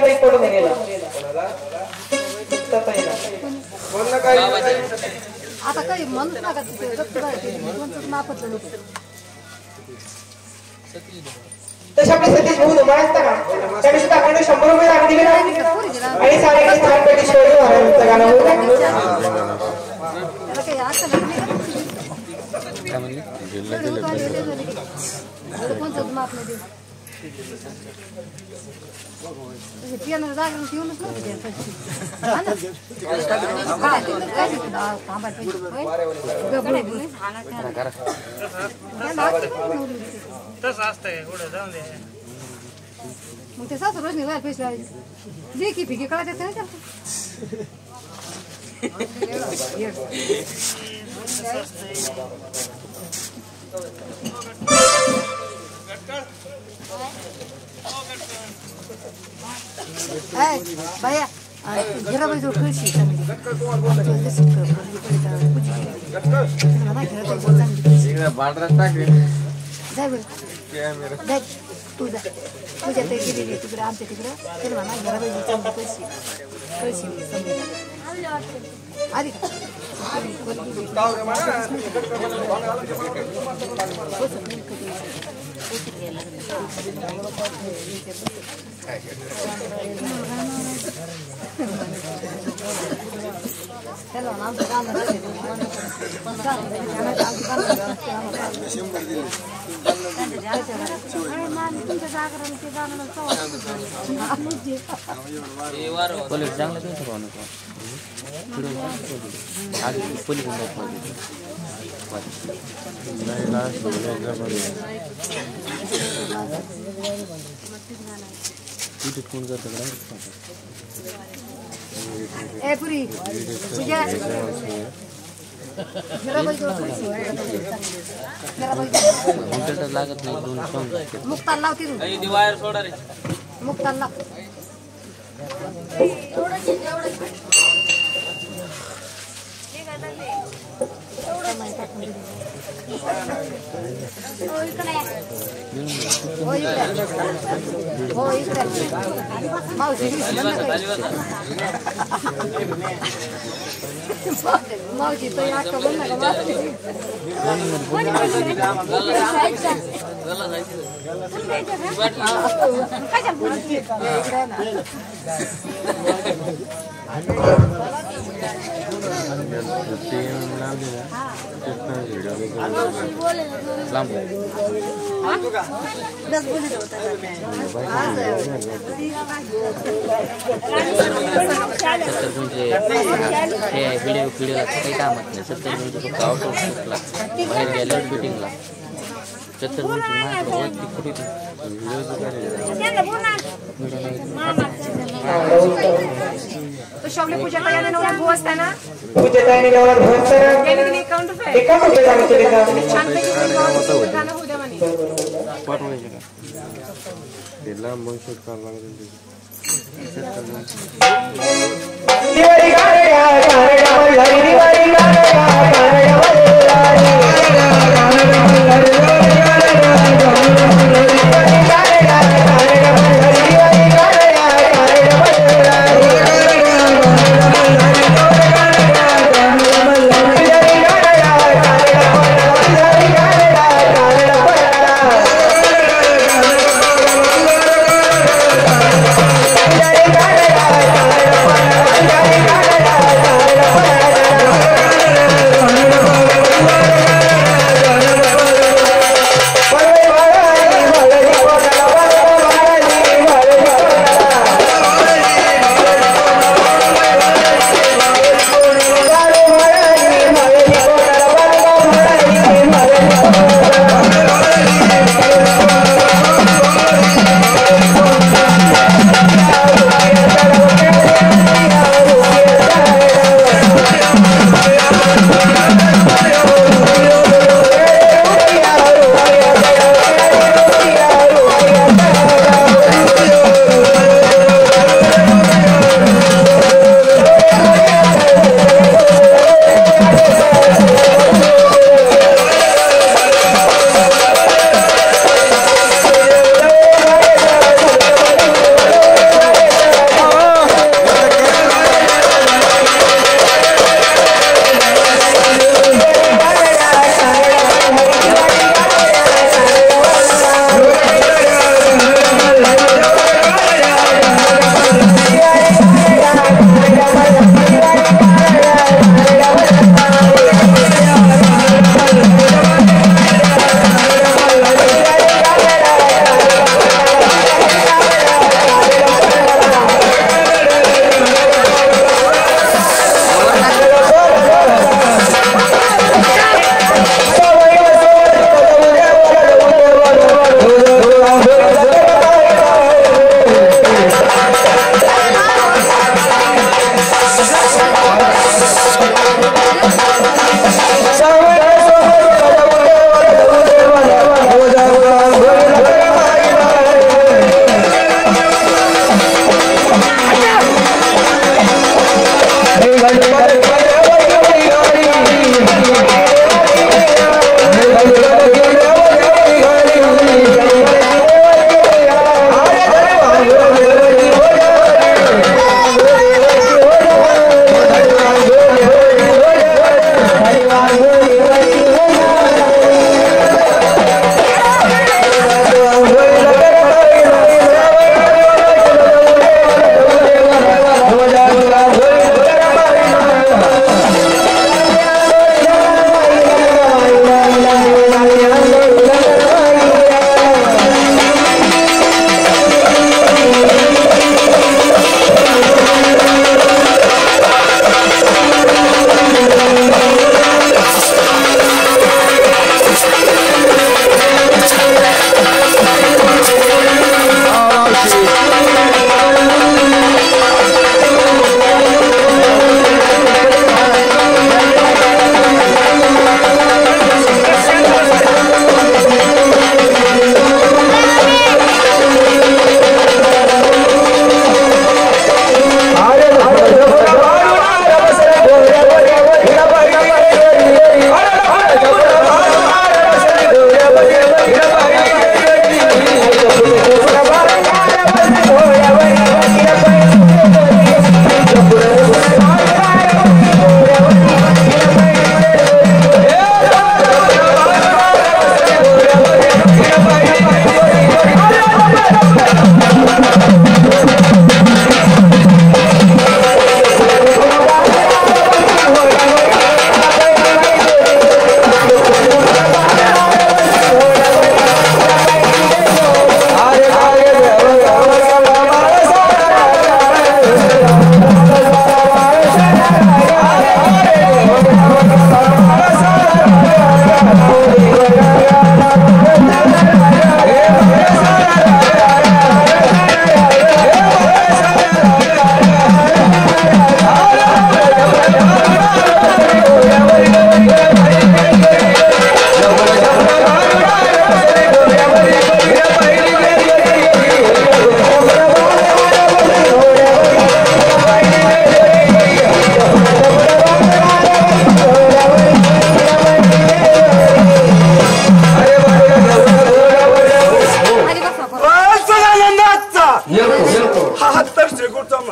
ताई पडून गेला आता काही म्हणूच नका तिथे नापतलं तसे आपले सतीश भाऊ धुमाळ असता का त्याने सुद्धा आपण 100 रुपये दान दिले आणि साडेकाही स्थानपैकी शिवाजी महाराजांचं गाणं होतं त्याला काही असं कोणतं माप नाही देऊ पियानो जागरण ठेवूनच मग ते सासू रोज निघायला पैसे लेखी फिकी कळा त्याचं नाही भैया घेरा बाई जोड कळशी तू जा तुझ्या ते गेलेली तिकडे आमच्या तिकडं ते म्हणा घेरा बाई चांगली कळशी कळशी आधी Hello, I'm the one that पुरी तुझ्या लागत नाही मुक्ताला लावते मुक्ताला लाव हो इकडे मावशी मावशी तो या का बोल नका व्हिडिओला काही कामात नाही 70 मिनिटं फक्त आउट ऑफ शूटला बाहेर गेल्यावर शूटिंगला 70 तो शौले पूजा करायला नवरा भाऊ असताना पूजा ताईने नवरा भाऊ असताना त्यांनी अकाउंट रुपये जमा केले का छान पैकी गाणं होऊ द्या म्हणे पाठवायचे का ते लांब शूट करायला लागेल दिवाळी गाणे गाणे दिवाळी गाणे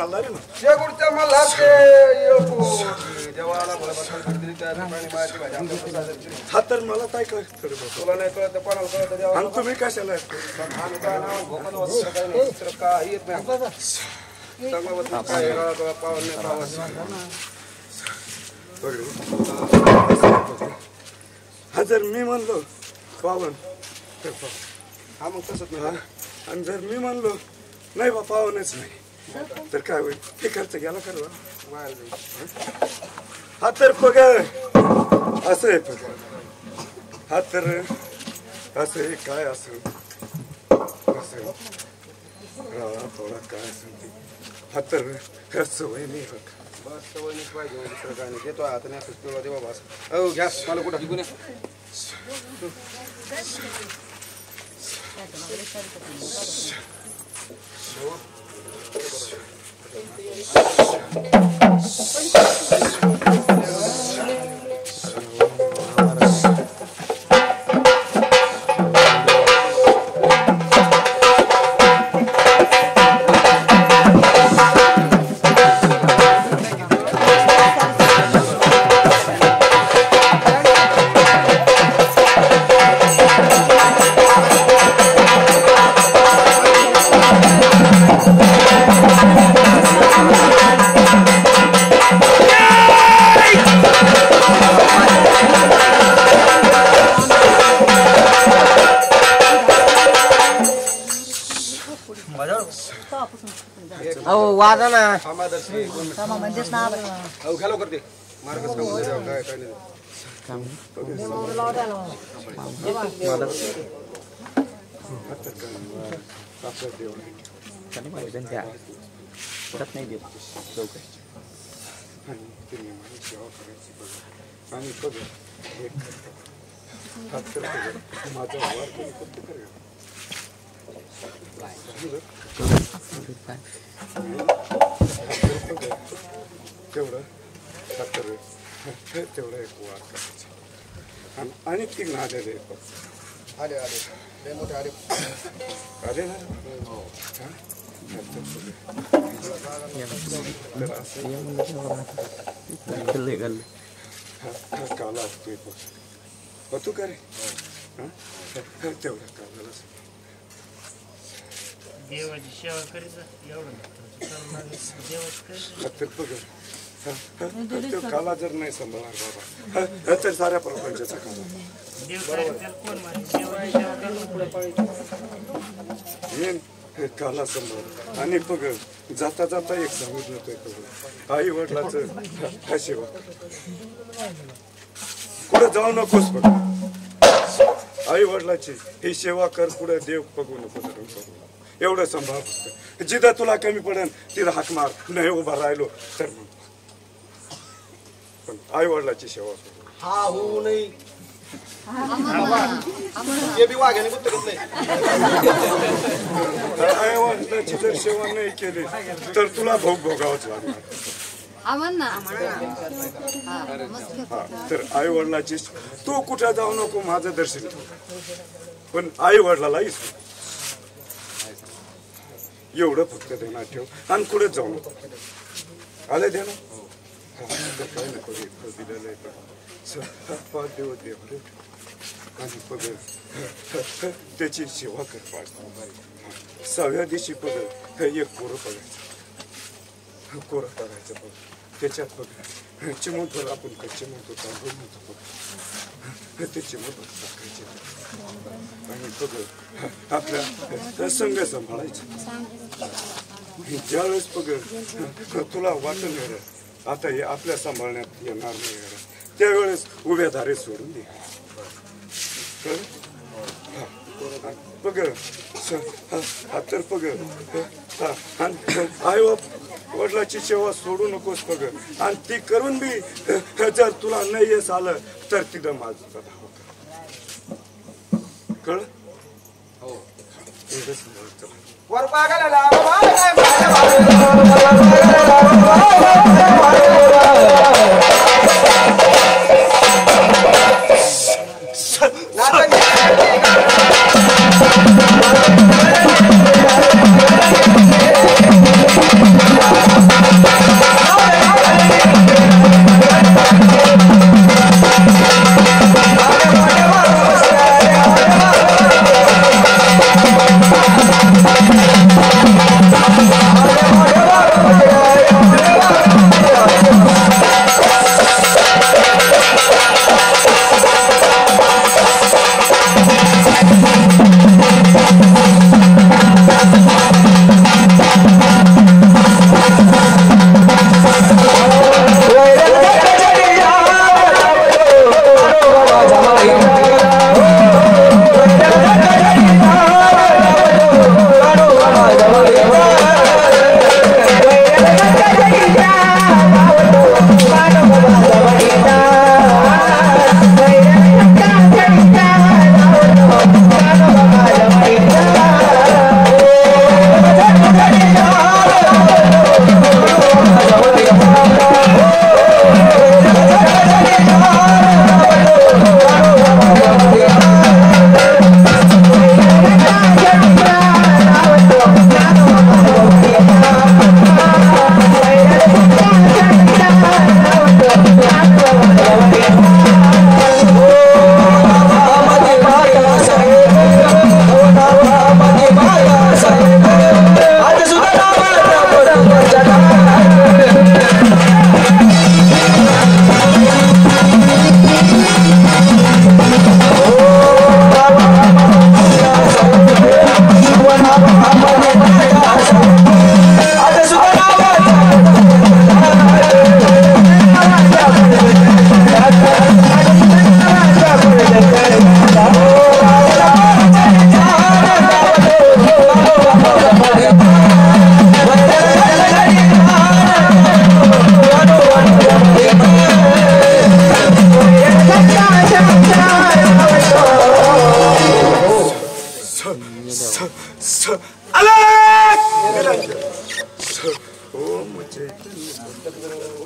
मल्हार ना शेगुडच्या मल्हार ते जेव्हाला हा तर मला काय कळत तुला नाही कळत कोणाला कळत देवा आणि तुम्ही कशाला आम्ही काय नाव गोपन वस्त्र काही नाही दुसरं काही येत नाही चांगलं वस्त्र काय पावन नाही पावन हा जर मी म्हणलो पावन तर पावन हा मग तसंच नाही आणि जर मी म्हणलो नाही बा पावनच नाही तर काय होईल हे खर्च गेला करवा वाया जाईल. हा तर पगार असं आहे पगार हा तर असं आहे काय असं असं राळा थोडा काय असं हा तर सवय नाही होत बस सवयनीच पाहिजे दुसरं काय नाही देतो हाताने असंच पिवळा देवा बस अहो घ्या मला कुठं घेऊन या. वाजा ना आमादर्शी अहो घ्या लवकर ते मार्गच काम देवा काय काय नाही आणि माझा तेवढं तेवढं एक वार करायचं आणि तीन आलेले आले आले लय मोठे आले आले ना काला असतोय तू का रे तेवढं कालाला देवाची सेवा करीत एवढं काला जर नाही सांभाळणार बाबा तर साऱ्या प्रपंचाचा काला देव त्याला कोण मारे देवाची सेवा करून पुढे येन काला सांभाळ आणि बघ जाता जाता एक सांगितलं होतं आई वडिलाचं हा सेवा पुढे जाऊ नकोस बघ आई वडिलाची ही सेवा कर पुढे देव बघू नको धरून बघू एवढं सांभाळ फक्त जिथं तुला कमी पडेल तिथं हाक मार नाही उभा राहिलो तर मग पण आई वडिलाची सेवा कर हा होऊ नाही ते बी वाघ्याने गुत्त घेतलंय आई वडिलाची जर सेवा नाही केली तर तुला भोग भोगावंच लागणार तर आई वडिलाची तू कुठं जाऊ नको माझं दर्शन पण आई वडिलालाही एवढं फक्त देणार ठेव आणि कुठे जाऊ नको आले दे ना काय नको दिलेलं पाच दिवस दे आणि पगड त्याची सेवा कर पाच 6व्या दिवशी पगड एक कोरं पगायचं कोरं करायचं बघ त्याच्यात बघ चिमूट आपण काय चिमूट तांदूळ म्हणतो बघ ते चिमूट टाकायचे आणि बघ आपल्या संघ सांभाळायचं ज्यावेळेस बघ तुला वाटत नाही आता हे आपल्या सांभाळण्यात येणार नाही त्यावेळेस उभ्या धारे सोडून दे बघ तर बघ आई वडिलाची सेवा सोडू नकोस बघ आणि ती करून बी जर तुला नाही यश आलं तर तिथं माझं कळ हो वर पागायला लावा ओम चैतन्य समोर